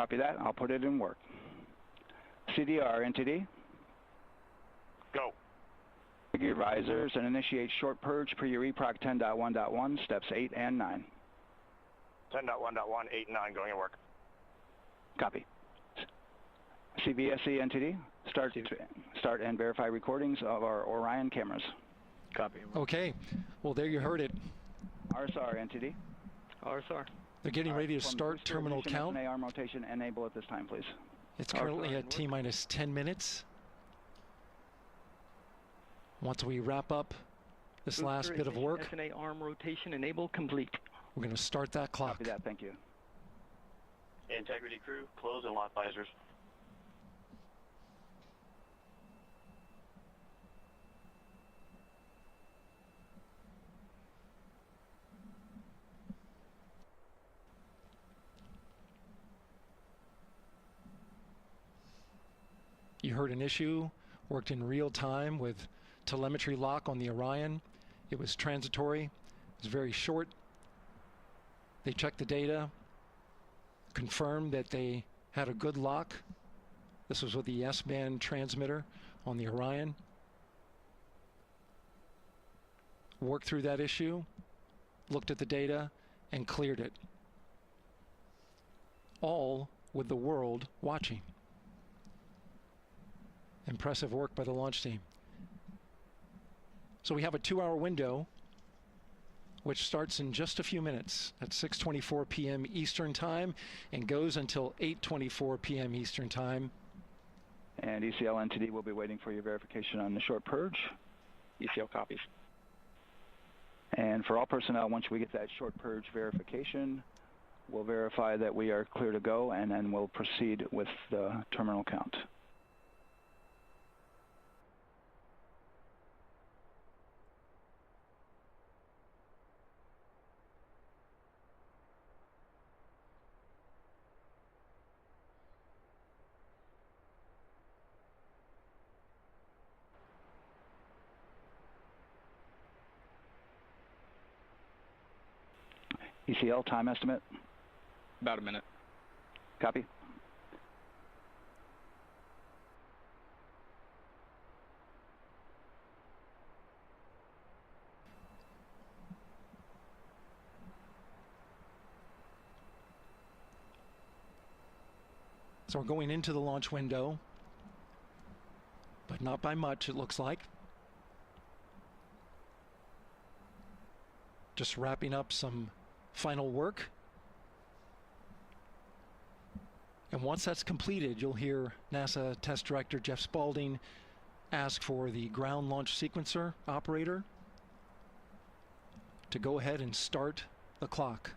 Copy that. I'll put it in work. CDR, NTD. Go. Your risers and initiate short purge per your EPROC 10.1.1, steps 8 and 9. 10.1.1, 8 and 9 going to work. Copy. CVSE NTD, start and verify recordings of our Orion cameras. Copy. Okay. Well, there you heard it. RSR NTD. RSR. They're getting ready to start terminal count. arm rotation enable at this time, please. It's currently at T-minus 10 minutes. Once we wrap up this last bit of work, SNA arm rotation enable complete. We're going to start that clock. Copy that. Thank you. Integrity crew, close and lock visors. You heard an issue, worked in real time with telemetry lock on the Orion. It was transitory, it was very short. They checked the data, confirmed that they had a good lock. This was with the S-band transmitter on the Orion. Worked through that issue, looked at the data, and cleared it. All with the world watching. Impressive work by the launch team. So we have a 2-hour window which starts in just a few minutes at 6:24 p.m. Eastern Time and goes until 8:24 p.m. Eastern Time. And ECL NTD will be waiting for your verification on the short purge. ECL copies. And for all personnel, once we get that short purge verification, we'll verify that we are clear to go, and then we'll proceed with the terminal count. ECL time estimate? About a minute. Copy. So we're going into the launch window, but not by much, it looks like. Just wrapping up some final work. And once that's completed, you'll hear NASA Test Director Jeff Spaulding ask for the ground launch sequencer operator to go ahead and start the clock.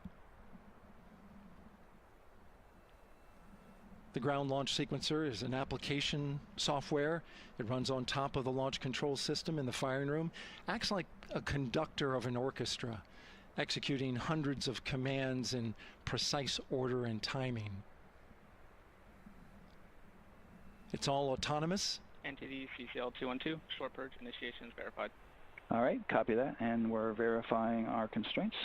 The ground launch sequencer is an application software. It runs on top of the launch control system in the firing room. Acts like a conductor of an orchestra, executing hundreds of commands in precise order and timing. It's all autonomous. NTD CCL 212, short purge initiation is verified. All right, copy that, and we're verifying our constraints.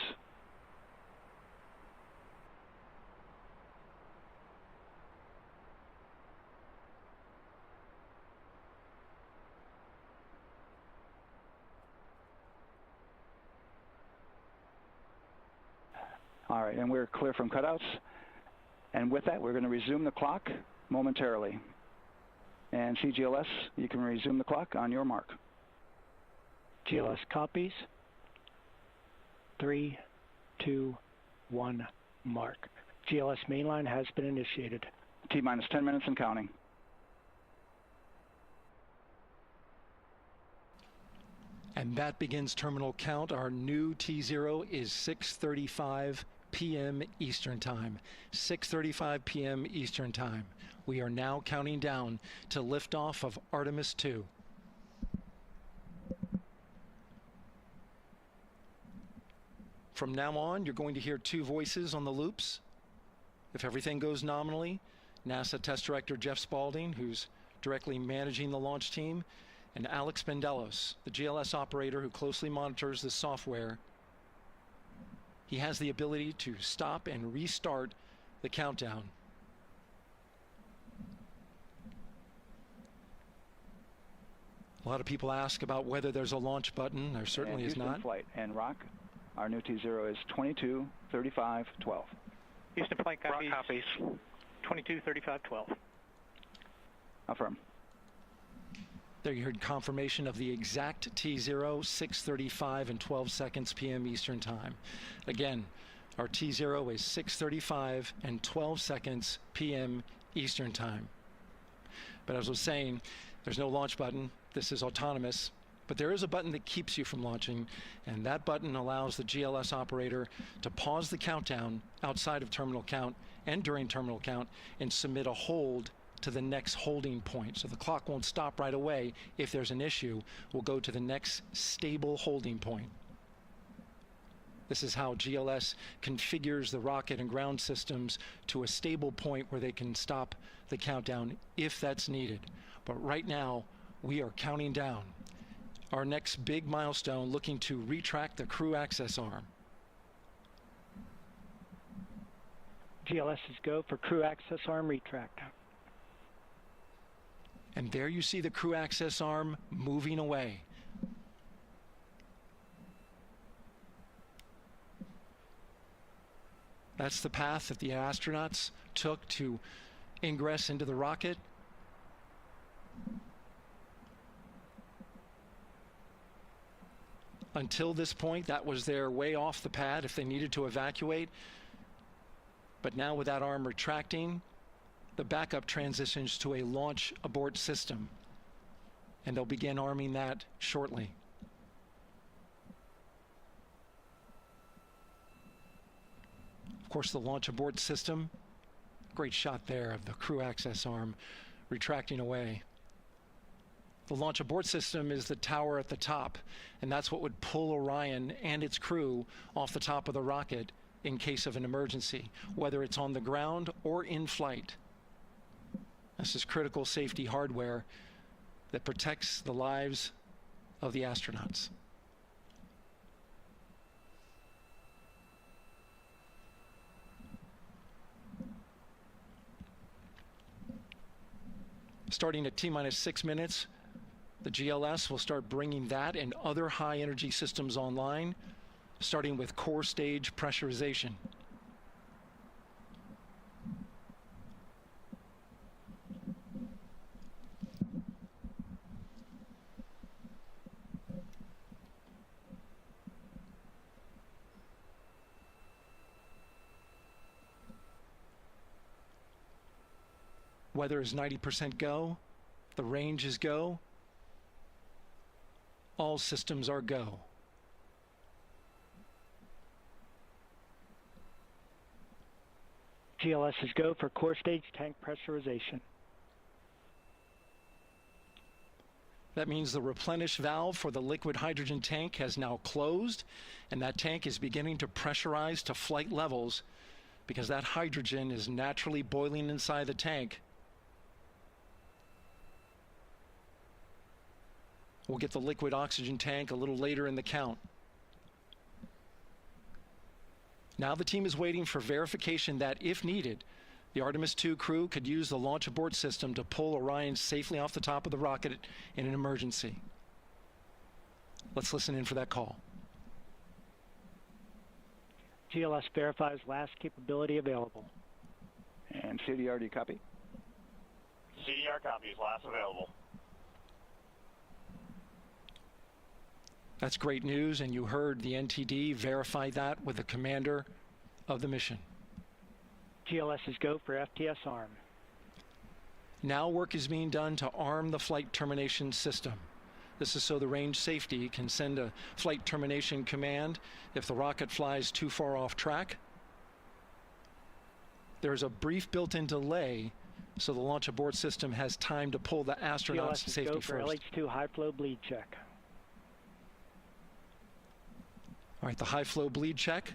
All right, and we're clear from cutouts. And with that, we're going to resume the clock momentarily. And CGLS, you can resume the clock on your mark. GLS copies. 3, 2, 1, mark. GLS mainline has been initiated. T-minus 10 minutes and counting. And that begins terminal count. Our new T0 is 6:35 p.m. Eastern Time. 6:35 p.m. Eastern Time. We are now counting down to liftoff of Artemis 2. From now on, you're going to hear two voices on the loops. If everything goes nominally, NASA Test Director Jeff Spaulding, who's directly managing the launch team, and Alex Bendelos, the GLS operator who closely monitors the software. He has the ability to stop and restart the countdown. A lot of people ask about whether there's a launch button. There certainly is Houston not. flight and Rock, our new T0 is 223512. Houston flight copies. Rock copies. 223512. Affirm. There you heard confirmation of the exact T0, 6:35 and 12 seconds p.m. Eastern Time. Again, our T0 is 6:35 and 12 seconds p.m. Eastern Time. But as I was saying, there's no launch button. This is autonomous. But there is a button that keeps you from launching, and that button allows the GLS operator to pause the countdown outside of terminal count and during terminal count and submit a hold to the next holding point. So the clock won't stop right away. If there's an issue, we'll go to the next stable holding point. This is how GLS configures the rocket and ground systems to a stable point where they can stop the countdown if that's needed. But right now, we are counting down our next big milestone, looking to retract the crew access arm. GLS is go for crew access arm retract. And there you see the crew access arm moving away. That's the path that the astronauts took to ingress into the rocket. Until this point, that was their way off the pad if they needed to evacuate. But now with that arm retracting, the backup transitions to a launch abort system. And they'll begin arming that shortly. Of course, the launch abort system, great shot there of the crew access arm retracting away. The launch abort system is the tower at the top, and that's what would pull Orion and its crew off the top of the rocket in case of an emergency, whether it's on the ground or in flight. This is critical safety hardware that protects the lives of the astronauts. Starting at T-minus 6 minutes, the GLS will start bringing that and other high-energy systems online, starting with core stage pressurization. Weather is 90% go. The range is go. All systems are go. GLS is go for core stage tank pressurization. That means the replenish valve for the liquid hydrogen tank has now closed, and that tank is beginning to pressurize to flight levels because that hydrogen is naturally boiling inside the tank. We'll get the liquid oxygen tank a little later in the count. Now the team is waiting for verification that, if needed, the Artemis II crew could use the launch abort system to pull Orion safely off the top of the rocket in an emergency. Let's listen in for that call. GLS verifies last capability available. And CDR, do you copy? CDR copies, last available. That's great news, and you heard the NTD verify that with the commander of the mission. GLS is go for FTS arm. Now work is being done to arm the flight termination system. This is so the range safety can send a flight termination command if the rocket flies too far off track. There's a brief built-in delay, so the launch abort system has time to pull the astronauts to safety GLS is go for first. LH2 high flow bleed check. All right, the high flow bleed check.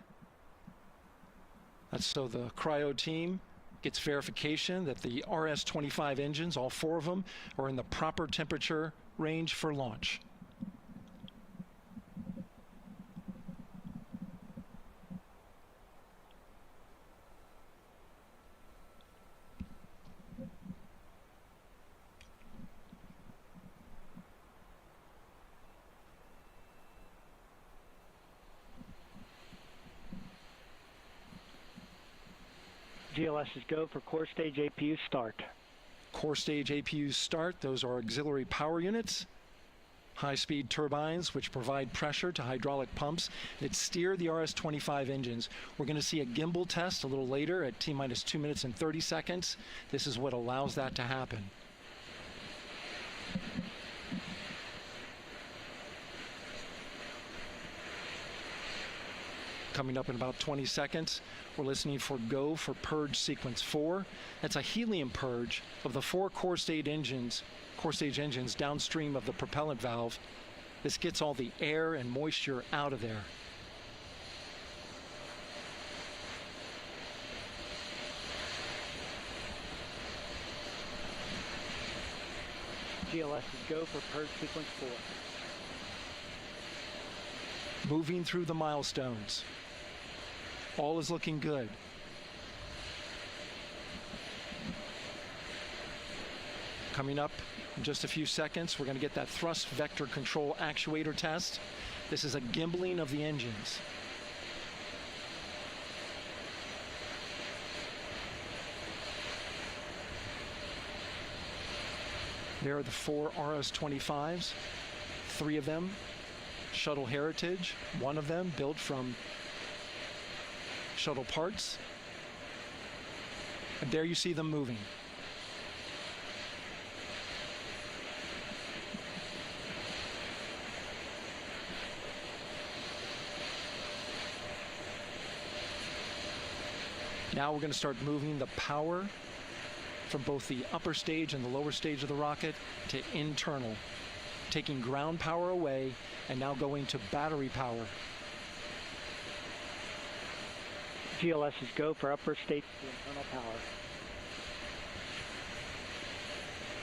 That's so the cryo team gets verification that the RS-25 engines, all 4 of them, are in the proper temperature range for launch. GLS is go for core stage APU start. Core stage APUs start. Those are auxiliary power units, high-speed turbines which provide pressure to hydraulic pumps that steer the RS-25 engines. We're going to see a gimbal test a little later at T-minus 2 minutes and 30 seconds. This is what allows that to happen. Coming up in about 20 seconds, we're listening for go for purge sequence 4. That's a helium purge of the 4 core stage engines downstream of the propellant valve. This gets all the air and moisture out of there. GLS is go for purge sequence 4. Moving through the milestones. All is looking good. Coming up in just a few seconds, we're going to get that thrust vector control actuator test. This is a gimbaling of the engines. There are the 4 RS-25s, 3 of them Shuttle Heritage, 1 of them built from shuttle parts. And there you see them moving. Now we're going to start moving the power from both the upper stage and the lower stage of the rocket to internal, taking ground power away and now going to battery power. GLS is go for upper stage to internal power.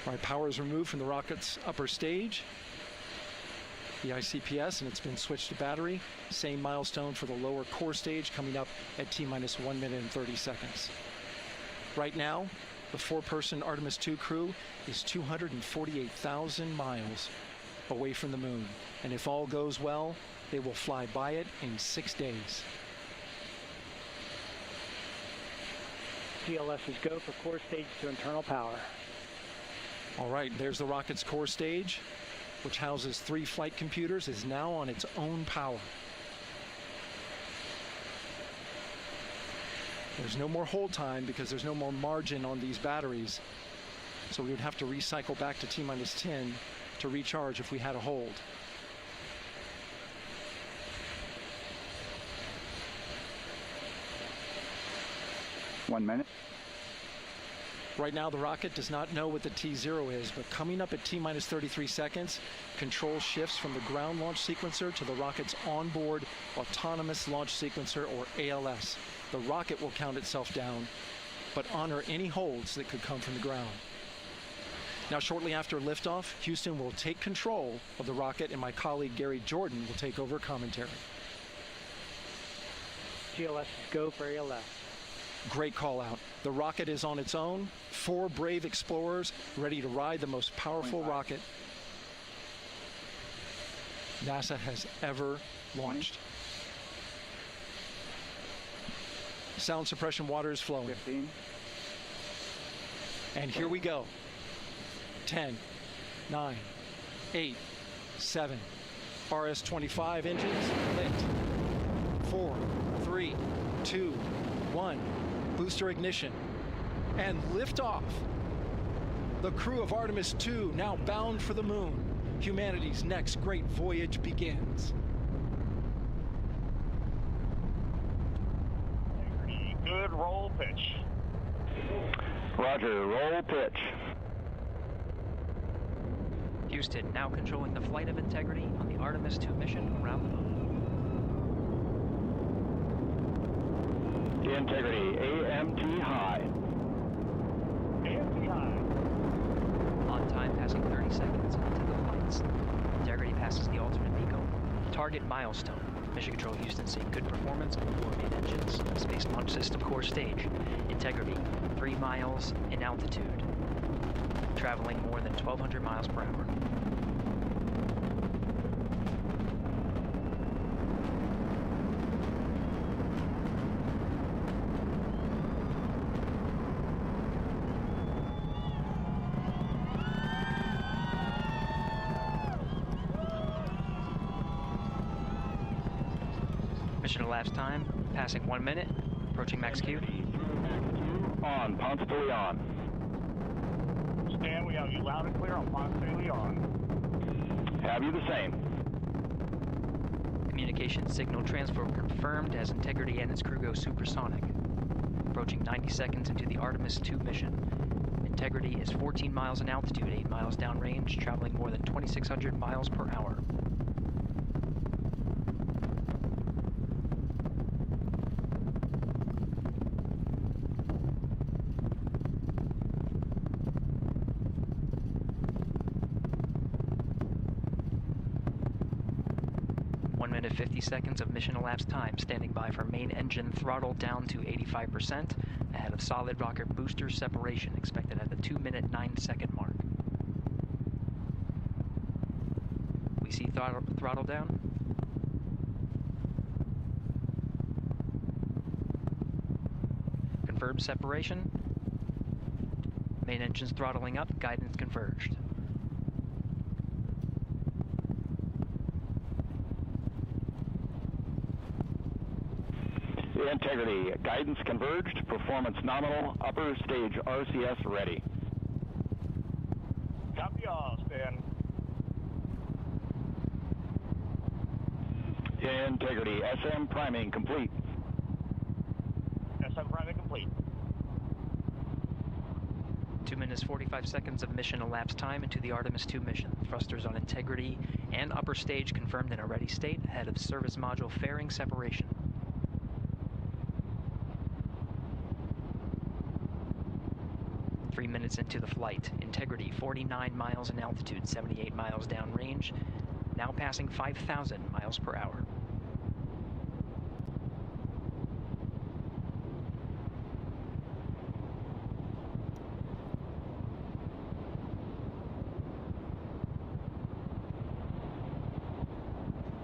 All right, power is removed from the rocket's upper stage, the ICPS, and it's been switched to battery. Same milestone for the lower core stage coming up at T-minus 1 minute and 30 seconds. Right now, the 4-person Artemis 2 crew is 248,000 miles away from the moon. And if all goes well, they will fly by it in 6 days. GLS is go for core stage to internal power. All right, there's the rocket's core stage, which houses 3 flight computers, is now on its own power. There's no more hold time because there's no more margin on these batteries. So we would have to recycle back to T-minus 10 to recharge if we had a hold. One minute. Right now, the rocket does not know what the T0 is, but coming up at T-minus 33 seconds, control shifts from the ground launch sequencer to the rocket's onboard autonomous launch sequencer, or ALS. The rocket will count itself down, but honor any holds that could come from the ground. Now, shortly after liftoff, Houston will take control of the rocket, and my colleague Gary Jordan will take over commentary. GLS is go for ALS. Great call out. The rocket is on its own. 4 brave explorers ready to ride the most powerful rocket NASA has ever launched. Sound suppression water is flowing. 15. And here we go. 10, 9, 8, 7. RS-25 engines lit. 4, 3, 2, 1. Booster ignition. And liftoff. The crew of Artemis 2 now bound for the moon. Humanity's next great voyage begins. Good roll pitch. Roger, roll pitch. Houston now controlling the flight of Integrity on the Artemis 2 mission around the moon. Integrity, AMT high. AMT high. On time passing 30 seconds into the flights. Integrity passes the alternate MECO. Target milestone. Mission Control Houston seeing good performance on the 4 main engines. Space Launch System core stage. Integrity, 3 miles in altitude. Traveling more than 1,200 miles per hour. Mission elapsed time, passing 1 minute, approaching max Q. On, Ponce de Leon. Stan, we have you loud and clear on Ponce de Leon. Have you the same. Communication signal transfer confirmed as Integrity and its crew go supersonic. Approaching 90 seconds into the Artemis 2 mission. Integrity is 14 miles in altitude, 8 miles downrange, traveling more than 2,600 miles per hour. One minute 50 seconds of mission elapsed time, standing by for main engine throttle down to 85%, ahead of solid rocket booster separation, expected at the 2-minute 9-second mark. We see throttle down. Confirmed separation. Main engines throttling up, guidance converged. Integrity, guidance converged, performance nominal, upper stage RCS ready. Copy all, Stan. Integrity, SM priming complete. SM priming complete. 2 minutes 45 seconds of mission elapsed time into the Artemis 2 mission. Thrusters on Integrity and upper stage confirmed in a ready state, ahead of service module fairing separation. 3 minutes into the flight. Integrity, 49 miles in altitude, 78 miles downrange, now passing 5,000 miles per hour.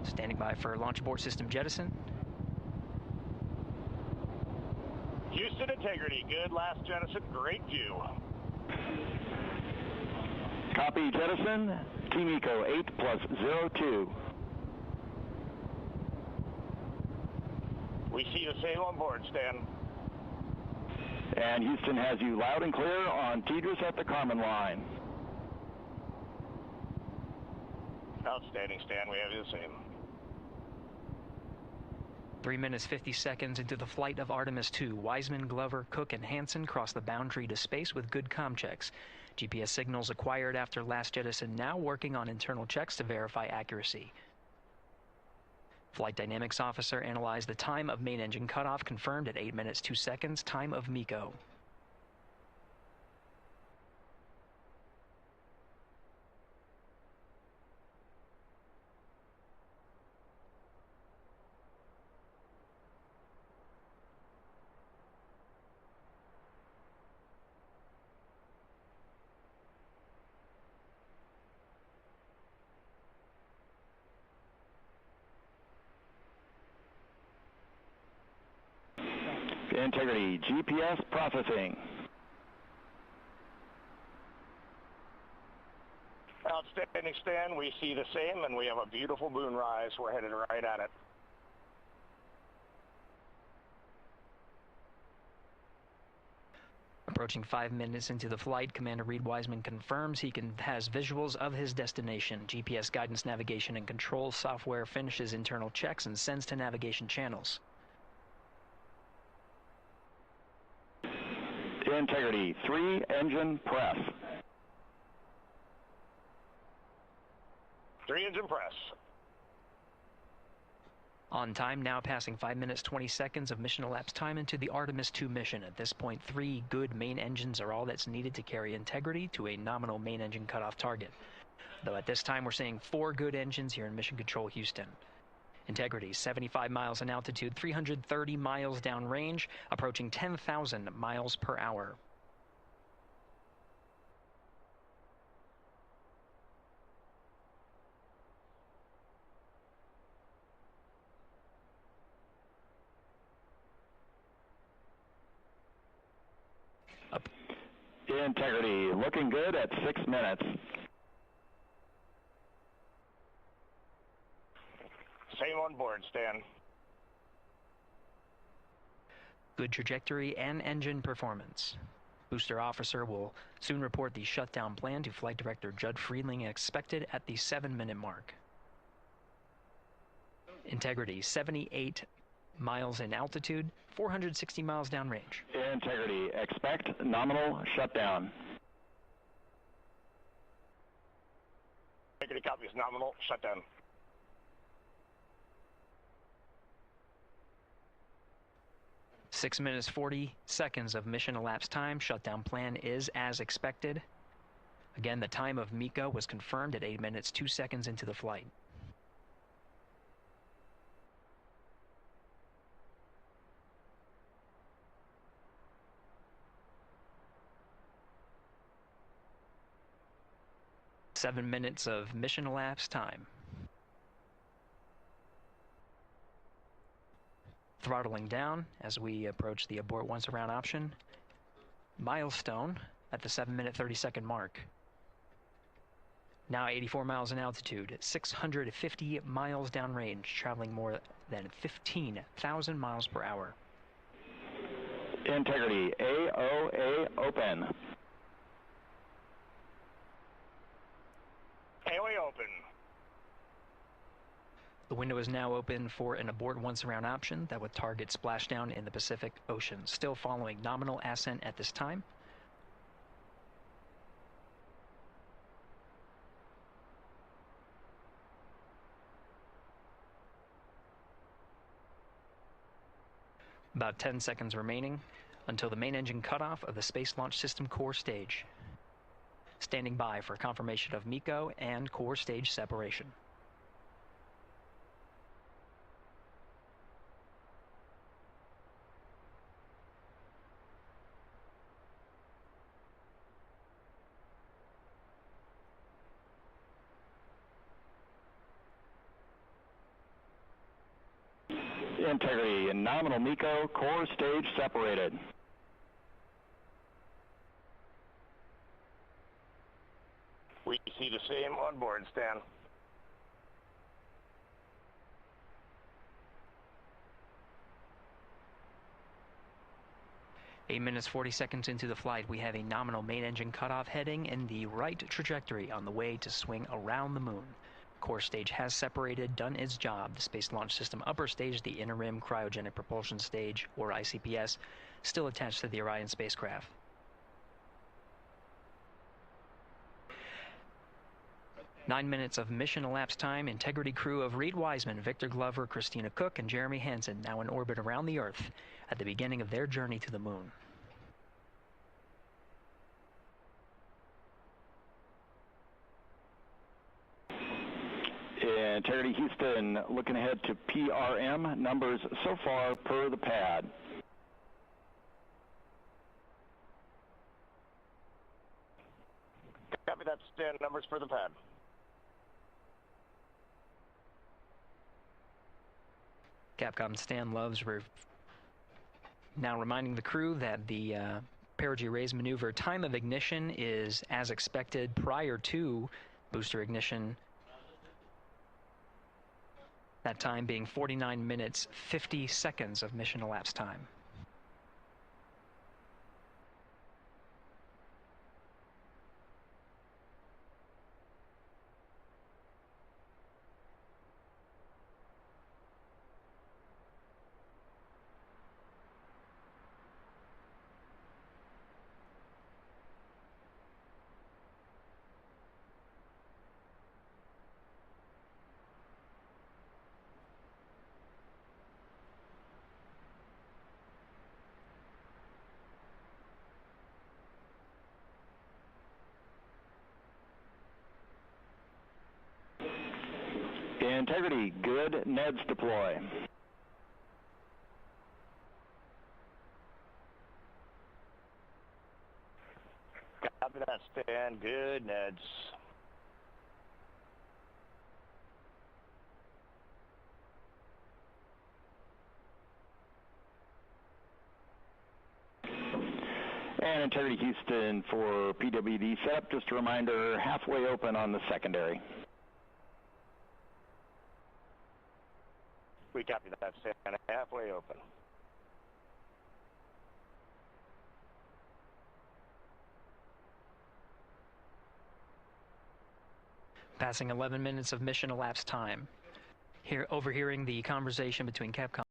Standing by for launch abort system jettison. Houston Integrity, good last jettison, great view. Copy jettison, Team Eco 8+02. We see the same on board, Stan. And Houston has you loud and clear on TDRS at the Kármán line. Outstanding, Stan, we have you the same. 3 minutes 50 seconds into the flight of Artemis 2, Wiseman, Glover, Cook, and Hansen cross the boundary to space with good comm checks. GPS signals acquired after last jettison now working on internal checks to verify accuracy. Flight Dynamics Officer analyzed the time of main engine cutoff, confirmed at 8 minutes 2 seconds, time of MECO. Integrity, GPS processing. Outstanding, Stan, we see the same, and we have a beautiful moonrise. We're headed right at it. Approaching 5 minutes into the flight, Commander Reed Wiseman confirms he has visuals of his destination. GPS guidance, navigation, and control software finishes internal checks and sends to navigation channels. Integrity, 3 engine press. 3 engine press. On time, now passing 5 minutes 20 seconds of mission elapsed time into the Artemis 2 mission. At this point, 3 good main engines are all that's needed to carry Integrity to a nominal main engine cutoff target. Though at this time, we're seeing 4 good engines here in Mission Control Houston. Integrity, 75 miles in altitude, 330 miles downrange, approaching 10,000 miles per hour. Integrity, looking good at 6 minutes. Same on board, Stan. good trajectory and engine performance. Booster officer will soon report the shutdown plan to Flight Director Judd Friedling, expected at the 7-minute mark. Integrity, 78 miles in altitude, 460 miles downrange. Integrity, expect nominal shutdown. Integrity copies nominal shutdown. Six minutes, 40 seconds of mission elapsed time. Shutdown plan is as expected. Again, the time of MECO was confirmed at 8 minutes, 2 seconds into the flight. Seven minutes of mission elapsed time. Throttling down as we approach the abort once around option. Milestone at the 7-minute 30-second mark. Now 84 miles in altitude, 650 miles downrange, traveling more than 15,000 miles per hour. Integrity, AOA open. AOA open. The window is now open for an abort once around option that would target splashdown in the Pacific Ocean. Still following nominal ascent at this time. About 10 seconds remaining until the main engine cutoff of the Space Launch System core stage. Standing by for confirmation of MECO and core stage separation. Integrity and nominal MECO, core stage separated. We see the same on board, Stan. Eight minutes, 40 seconds into the flight, we have a nominal main engine cutoff heading in the right trajectory on the way to swing around the moon. Core stage has separated, done its job. The Space Launch System upper stage, the interim cryogenic propulsion stage, or ICPS, still attached to the Orion spacecraft. Nine minutes of mission elapsed time. Integrity crew of Reed Wiseman, Victor Glover, Christina Cook, and Jeremy Hansen now in orbit around the Earth at the beginning of their journey to the moon. Integrity Houston, looking ahead to PRM numbers so far per the pad. Copy that, Stan. Numbers for the pad. Capcom Stan Loves now reminding the crew that the perigee raise maneuver time of ignition is as expected prior to booster ignition. That time being 49 minutes, 50 seconds of mission elapsed time. Integrity, good. NEDS deploy. Copy that, Stan. Good. NEDS. And Integrity Houston for PWD setup. Just a reminder, halfway open on the secondary. We copy that, Stan. Halfway open. Passing 11 minutes of mission elapsed time. Overhearing the conversation between Capcom